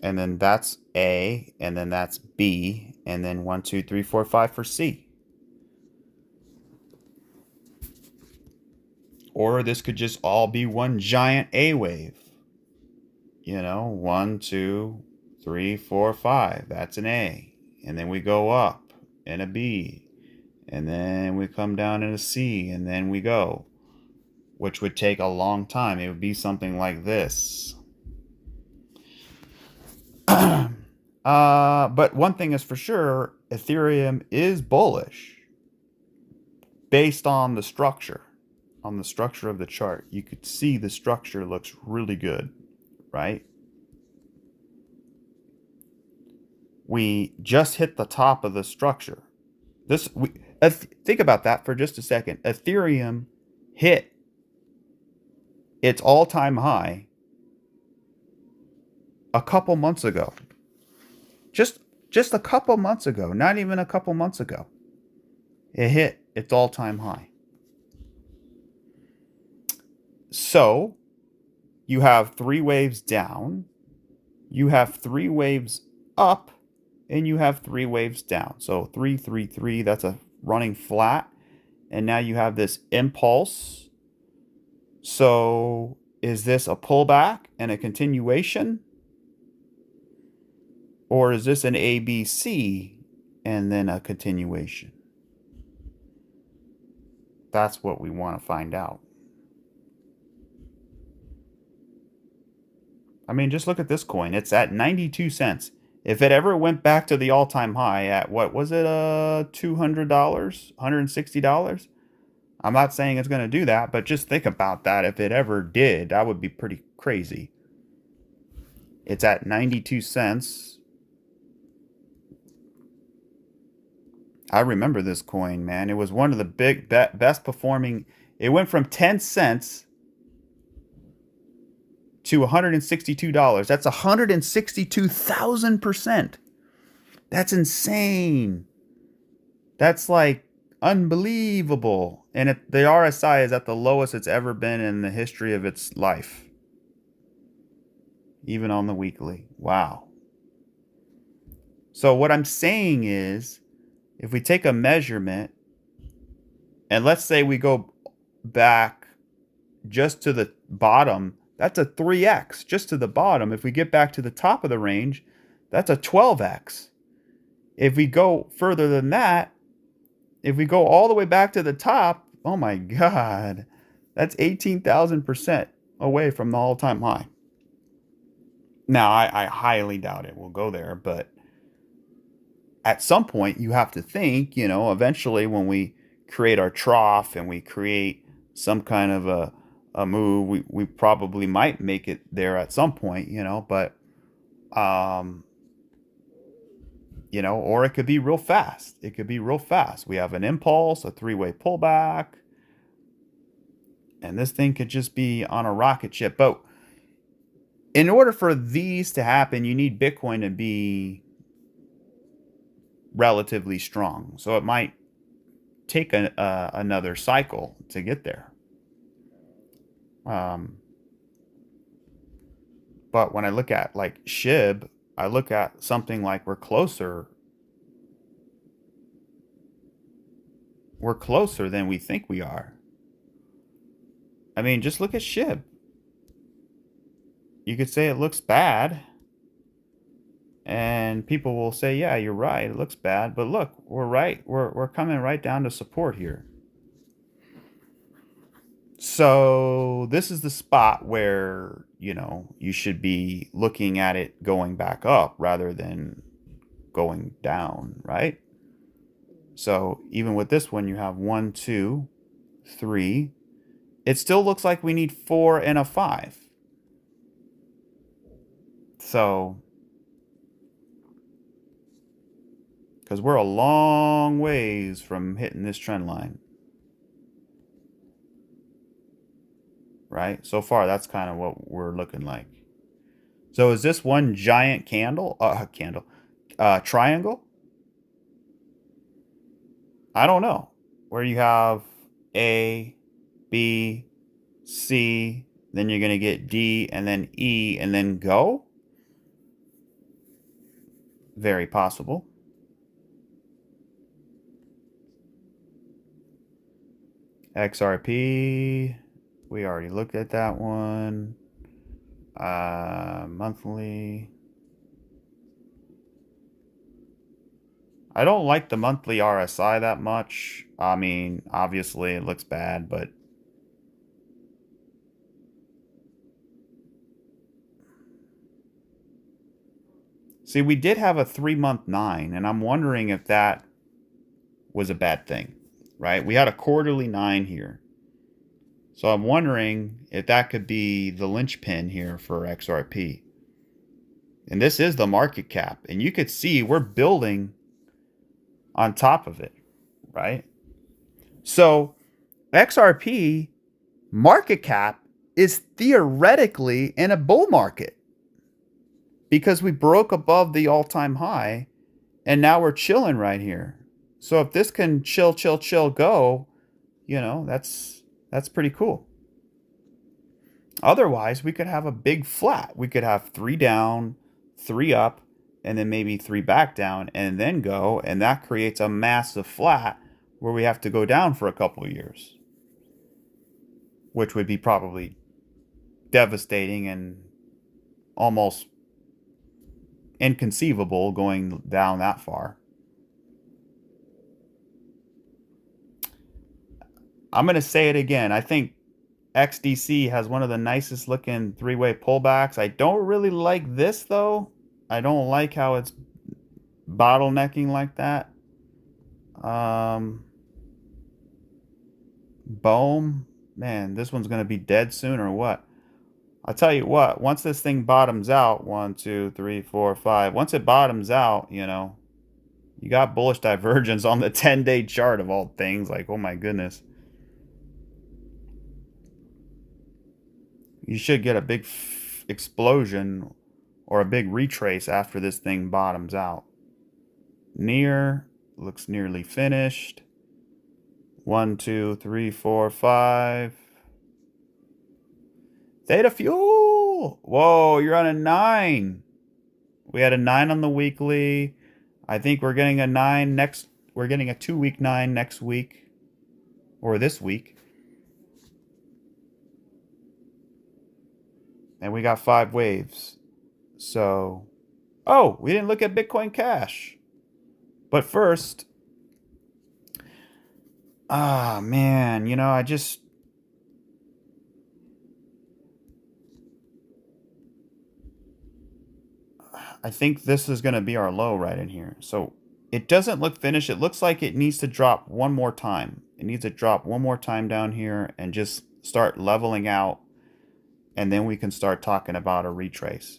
And then that's A, and then that's B, and then 1, 2, 3, 4, 5 for C. Or this could just all be one giant A wave. 1, 2, 3, 4, 5. That's an A. And then we go up in a B. And then we come down in a C. And then we go. Which would take a long time. It would be something like this. But one thing is for sure, Ethereum is bullish. Based on the structure. On the structure of the chart. You could see the structure looks really good. Right? We just hit the top of the structure. Think about that for just a second. Ethereum hit its all-time high a couple months ago. Just a couple months ago. Not even a couple months ago. It hit its all-time high. So, you have 3 waves down, you have 3 waves up, and you have 3 waves down. So 3, 3, 3, that's a running flat. And now you have this impulse So is this a pullback and a continuation? Or is this an ABC and then a continuation? That's what we want to find out. I mean, just look at this coin. It's at 92 cents. If it ever went back to the all-time high at, what was it, $200, $160? I'm not saying it's going to do that, but just think about that. If it ever did, that would be pretty crazy. It's at 92 cents. I remember this coin, man. It was one of the best performing. It went from 10 cents to $162. That's 162,000%. That's insane. That's like unbelievable. And the RSI is at the lowest it's ever been in the history of its life. Even on the weekly. Wow. So what I'm saying is, if we take a measurement, and let's say we go back just to the bottom, that's a 3x just to the bottom. If we get back to the top of the range, that's a 12x. If we go further than that, if we go all the way back to the top, oh my God, that's 18,000% away from the all-time high. Now, I highly doubt it will go there, but at some point you have to think, eventually when we create our trough and we create some kind of a move, we probably might make it there at some point, but or it could be real fast. It could be real fast. We have an impulse, a three-way pullback, and this thing could just be on a rocket ship. But in order for these to happen, you need Bitcoin to be relatively strong. So it might take another cycle to get there. But when I look at like SHIB, I look at something like we're closer than we think we are. I mean, just look at SHIB. You could say it looks bad, and people will say, yeah, you're right, it looks bad, but look, we're right. We're coming right down to support here. So this is the spot where, you should be looking at it going back up rather than going down, right? So even with this one, you have 1, 2, 3. It still looks like we need 4 and a 5. So, because we're a long ways from hitting this trend line. Right? So far, that's kind of what we're looking like. So is this one giant triangle? I don't know. Where you have A, B, C, then you're going to get D, and then E, and then go? Very possible. XRP, we already looked at that one. Monthly. I don't like the monthly RSI that much. I mean, obviously it looks bad, but see, we did have a 3-month 9, and I'm wondering if that was a bad thing, right? We had a quarterly 9 here. So I'm wondering if that could be the linchpin here for XRP. And this is the market cap. And you could see we're building on top of it, right? So XRP market cap is theoretically in a bull market because we broke above the all-time high and now we're chilling right here. So if this can chill go, that's pretty cool. Otherwise, we could have a big flat. We could have 3 down, 3 up, and then maybe 3 back down, and then go, and that creates a massive flat where we have to go down for a couple of years. which would be probably devastating and almost inconceivable going down that far. I'm going to say it again. I think XDC has one of the nicest looking three-way pullbacks. I don't really like this though. I don't like how it's bottlenecking like that. Boom. Man, this one's going to be dead soon or what? I'll tell you what, once this thing bottoms out, 1, 2, 3, 4, 5, once it bottoms out, you know, you got bullish divergence on the 10-day chart of all things. Like, oh my goodness. You should get a big explosion or a big retrace after this thing bottoms out. Near, looks nearly finished. 1, 2, 3, 4, 5. Theta Fuel! Whoa, you're on a 9. We had a 9 on the weekly. I think we're getting a 9 next. We're getting a 2-week 9 next week. Or this week. And we got 5 waves. So, oh, we didn't look at Bitcoin Cash. But first, man, you know, I think this is going to be our low right in here. So it doesn't look finished. It looks like it needs to drop one more time. It needs to drop one more time down here and just start leveling out. And then we can start talking about a retrace.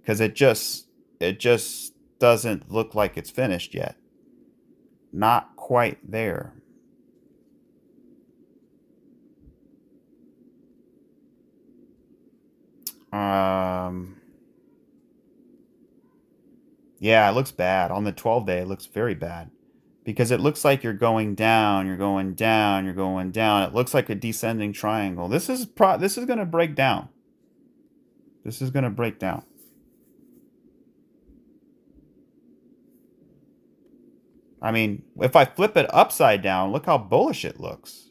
Because it just doesn't look like it's finished yet. Not quite there. Yeah, it looks bad. On the 12-day, it looks very bad. Because it looks like you're going down, you're going down, you're going down. It looks like a descending triangle. This is going to break down. This is going to break down. I mean, if I flip it upside down, look how bullish it looks.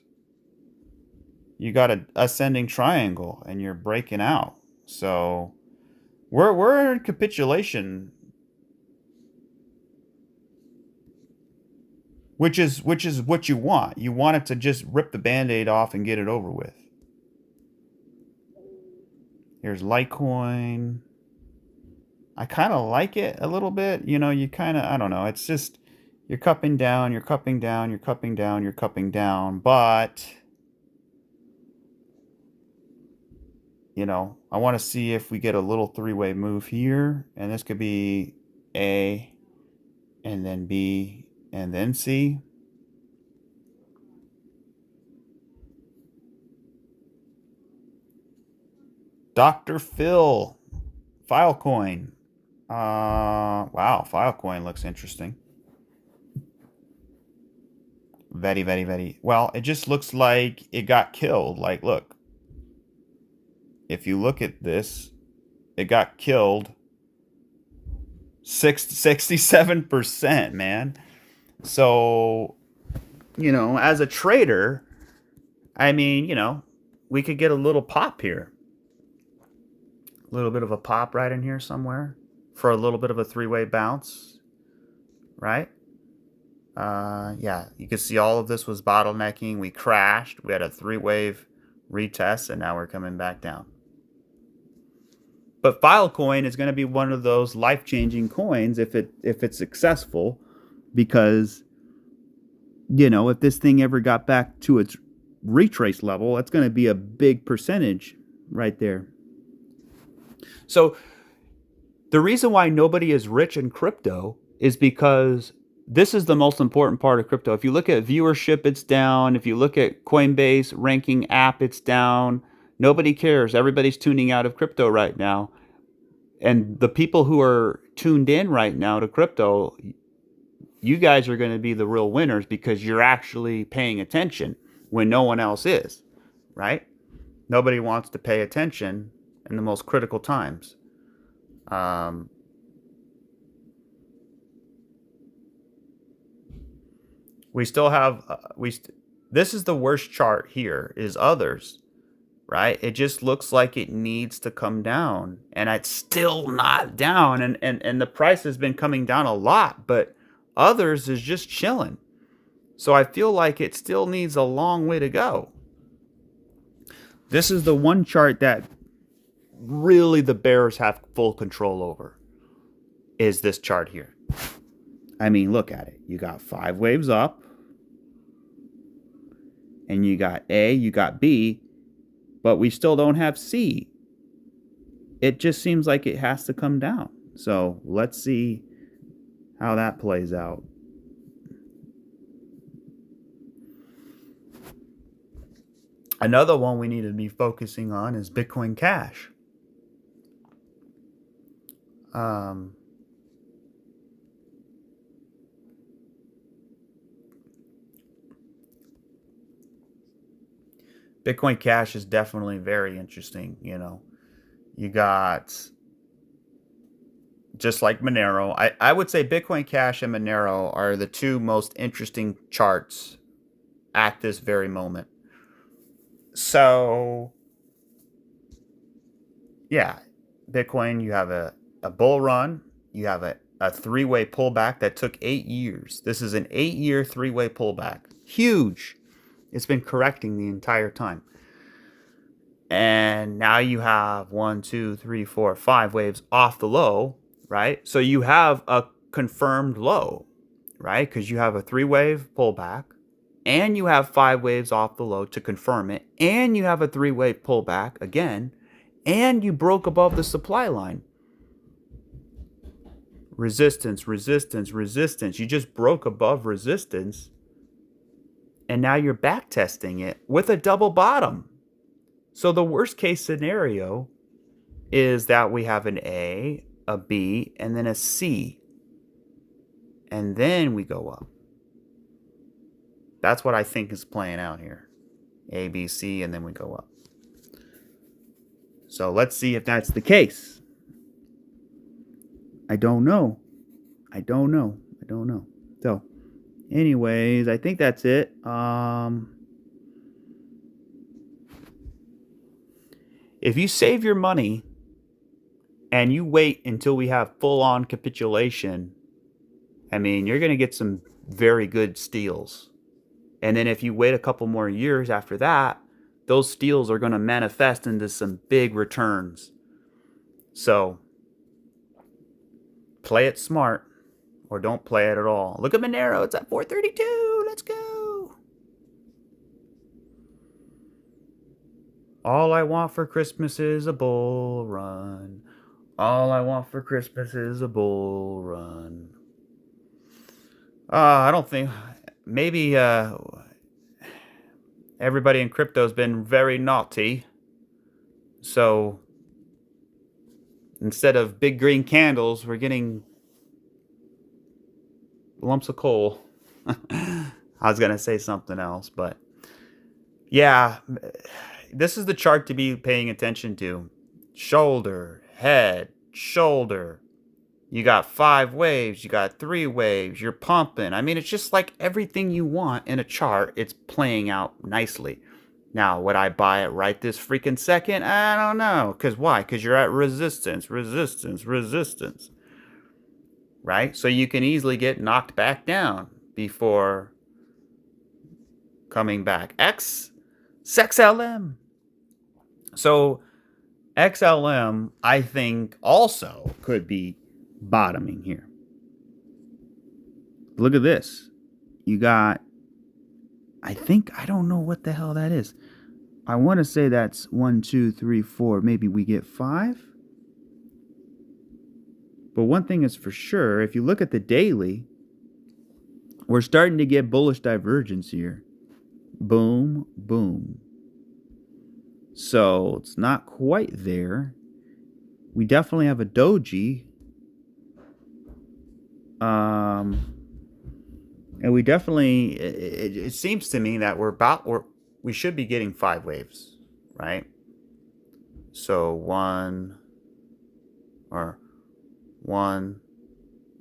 You got an ascending triangle and you're breaking out. So we're in capitulation, which is what you want. You want it to just rip the Band-Aid off and get it over with. Here's Litecoin. I kind of like it a little bit. You know, you kind of, I don't know. It's just, you're cupping down, you're cupping down, you're cupping down, you're cupping down. But, you know, I want to see if we get a little three-way move here. And this could be A, and then B, and then C. Dr. Phil, Filecoin. Wow, Filecoin looks interesting. Very, very, very. Well, it just looks like it got killed. Like, look. If you look at this, it got killed 67%, man. So, you know, as a trader, I mean, you know, we could get a little pop here. A little bit of a pop right in here somewhere for a little bit of a three-way bounce, right? Yeah, you can see all of this was bottlenecking. We crashed. We had a three-wave retest, and now we're coming back down. But Filecoin is going to be one of those life-changing coins if it's successful, because, you know, if this thing ever got back to its retrace level, that's going to be a big percentage right there. So the reason why nobody is rich in crypto is because this is the most important part of crypto. If you look at viewership, it's down. If you look at Coinbase ranking app, it's down. Nobody cares. Everybody's tuning out of crypto right now. And the people who are tuned in right now to crypto, you guys are going to be the real winners because you're actually paying attention when no one else is, right? Nobody wants to pay attention in the most critical times. We still have This is the worst chart here, is others, right? It just looks like it needs to come down, and it's still not down, and the price has been coming down a lot, but others is just chilling. So I feel like it still needs a long way to go. This is the one chart that really the bears have full control over, is this chart here. I mean, look at it. You got 5 waves up, and you got A, you got B, but we still don't have C. It just seems like it has to come down. So let's see how that plays out. Another one we need to be focusing on is Bitcoin Cash. Bitcoin Cash is definitely very interesting. You know, you got, just like Monero, I would say Bitcoin Cash and Monero are the two most interesting charts at this very moment. So, yeah, Bitcoin, you have a bull run, you have a 3-way pullback that took 8 years. This is an 8-year 3-way pullback. Huge. It's been correcting the entire time. And now you have 1, 2, 3, 4, 5 waves off the low, right? So you have a confirmed low, right? Because you have a 3-wave pullback, and you have 5 waves off the low to confirm it, and you have a 3-wave pullback again, and you broke above the supply line. Resistance, resistance, resistance. You just broke above resistance, and now you're back testing it with a double bottom. So the worst case scenario is that we have an A, a B, and then a C. And then we go up. That's what I think is playing out here. A, B, C, and then we go up. So let's see if that's the case. I don't know. So, anyways, I think that's it. If you save your money and you wait until we have full-on capitulation, I mean, you're going to get some very good steals. And then if you wait a couple more years after that, those steals are going to manifest into some big returns. So, play it smart, or don't play it at all. Look at Monero. It's at 432. Let's go. All I want for Christmas is a bull run. All I want for Christmas is a bull run. I don't think... Maybe everybody in crypto has been very naughty. So instead of big green candles, we're getting lumps of coal. I was going to say something else, but yeah, this is the chart to be paying attention to. Shoulder, head, shoulder. You got 5 waves, you got 3 waves, you're pumping. I mean, it's just like everything you want in a chart, it's playing out nicely. Now, would I buy it right this freaking second? I don't know. Because why? Because you're at resistance, resistance, resistance. Right? So you can easily get knocked back down before coming back. XLM. So XLM, I think, also could be bottoming here. Look at this. You got, I don't know what the hell that is. I want to say that's 1, 2, 3, 4. Maybe we get 5. But one thing is for sure, if you look at the daily, we're starting to get bullish divergence here. Boom, boom. So it's not quite there. We definitely have a doji. And we definitely, it seems to me that we should be getting 5 waves, right? So 1,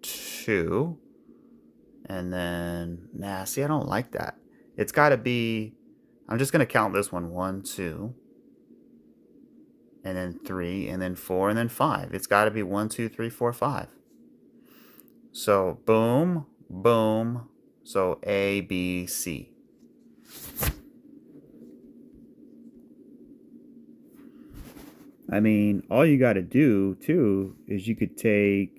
2, and then, see, I don't like that. It's got to be, I'm just going to count this one. 1, 2, and then 3, and then 4, and then 5. It's got to be 1, 2, 3, 4, 5. So boom, boom. So A, B, C. I mean, all you got to do, too, is you could take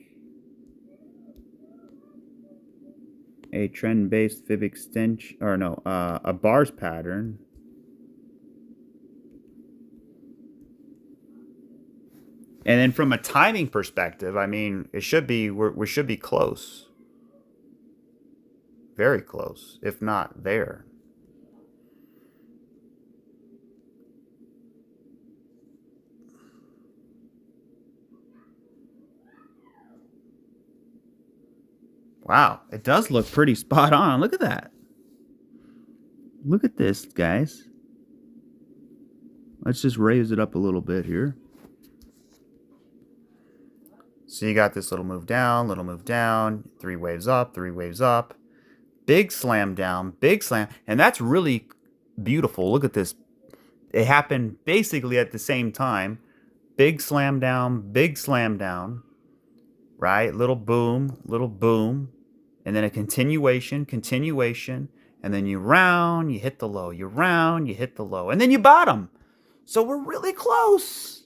a trend-based fib extension, or no, a bars pattern. And then from a timing perspective, I mean, it should be, we should be close. Very close, if not there. Wow, it does look pretty spot on. Look at that. Look at this, guys. Let's just raise it up a little bit here. So you got this little move down, 3 waves up, 3 waves up. Big slam down, big slam. And that's really beautiful. Look at this. It happened basically at the same time. Big slam down, right? Little boom, and then a continuation, and then you round, you hit the low, you round, you hit the low, and then you bottom. So we're really close.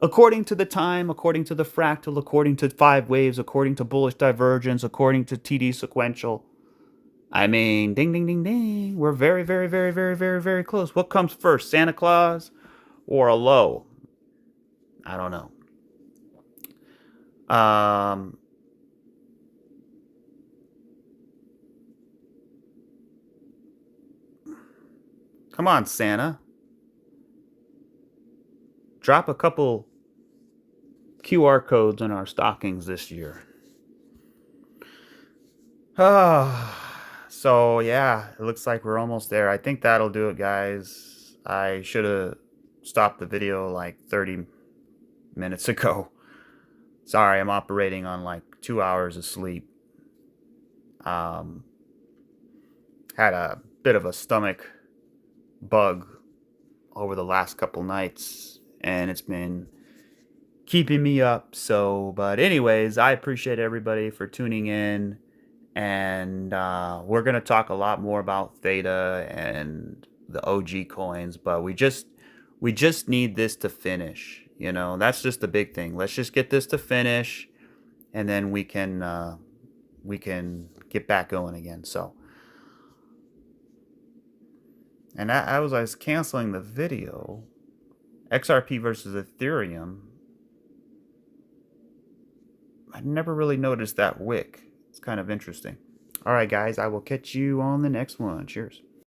According to the time, according to the fractal, according to 5 waves, according to bullish divergence, according to TD sequential. I mean, ding, ding, ding, ding. We're very, very, very, very, very, very close. What comes first, Santa Claus or a low? I don't know. Come on, Santa. Drop a couple QR codes in our stockings this year. So yeah, it looks like we're almost there. I think that'll do it, guys. I should have stopped the video like 30 minutes ago. Sorry, I'm operating on like 2 hours of sleep. Had a bit of a stomach bug over the last couple nights, and it's been keeping me up. So, but anyways, I appreciate everybody for tuning in, and we're gonna talk a lot more about Theta and the OG coins, but we just need this to finish. You know, that's just the big thing. Let's just get this to finish, and then we can get back going again. So, and I was canceling the video. XRP versus Ethereum. I never really noticed that wick. It's kind of interesting. All right, guys, I will catch you on the next one. Cheers.